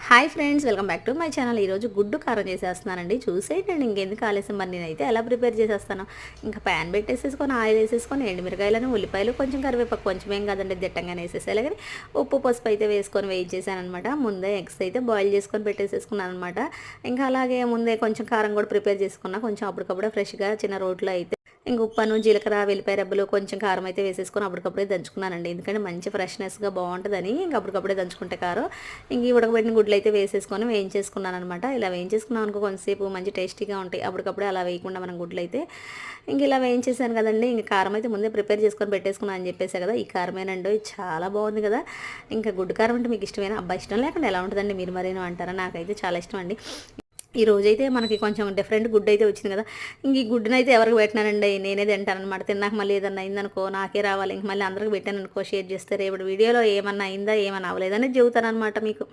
Hi friends, welcome back to my channel. ఈరోజు గుడ్డు కారం చేసేస్తున్నానండి. చూసేయండి, ఇంకెందుకు ఆలస్యం, మరి నేనైతే ఎలా ప్రిపేర్ చేసేస్తాను. ఇంకా ప్యాన్ పెట్టేసేసుకొని ఆయిల్ వేసేసుకొని ఎండుమిరకాయలను, ఉల్లిపాయలు, కొంచెం కరివేపాకు, కొంచెం ఏం కాదండి దిట్టంగానే వేసేసేయాలి. కానీ ఉప్పు పసుపు అయితే వేసుకొని వేయించేసాను అనమాట. ముందే ఎగ్స్ అయితే బాయిల్ చేసుకొని పెట్టేసేసుకున్నాను అనమాట. ఇంకా అలాగే ముందే కొంచెం కారం కూడా ప్రిపేర్ చేసుకున్నా, కొంచెం అప్పటికప్పుడే ఫ్రెష్గా చిన్న రోట్లో అయితే ఇంక ఉప్పను, జీలకర్ర, వెల్లిపాయ రెబ్బలు, కొంచెం కారం అయితే వేసేసుకొని అప్పటికప్పుడే దంచుకున్నానండి. ఎందుకంటే మంచి ఫ్రెష్నెస్గా బాగుంటుందని ఇంక అప్పటికప్పుడే దంచుకుంటే కారం ఇంక ఈ ఉడకబెట్టిన గుడ్లు అయితే వేసేసుకొని వేయించేసుకున్నాను అనమాట. ఇలా వేయించేసుకున్నాం అనుకో కొంతసేపు మంచి టేస్టీగా ఉంటాయి. అప్పటికప్పుడే అలా వేయకుండా మనం గుడ్లు అయితే ఇంక ఇలా వేయించేసాను కదండి. ఇంక కారం అయితే ముందే ప్రిపేర్ చేసుకొని పెట్టేసుకున్నాను అని చెప్పేసా కదా. ఈ కారమేనండి చాలా బాగుంది కదా. ఇంకా గుడ్డు కారం అంటే మీకు ఇష్టమేనా? అబ్బా, ఇష్టం లేకుండా ఎలా ఉంటుందండి, మీరు మరేనో అంటారా? నాకైతే చాలా ఇష్టం అండి. ఈ రోజైతే మనకి కొంచెం డిఫరెంట్ గుడ్ అయితే వచ్చింది కదా. ఇంక ఈ గుడ్డునైతే ఎవరికి పెట్టినానండి, నేనే తింటానమాట. తిన్నాక మళ్ళీ ఏదన్నా అయిందనుకో నాకే రావాలి. ఇంక మళ్ళీ అందరికి పెట్టాను అనుకో, షేర్ చేస్తే రేపటి వీడియోలో ఏమన్నా అయిందా, ఏమన్నా అవ్వలేదని చెబుతాను అనమాట మీకు.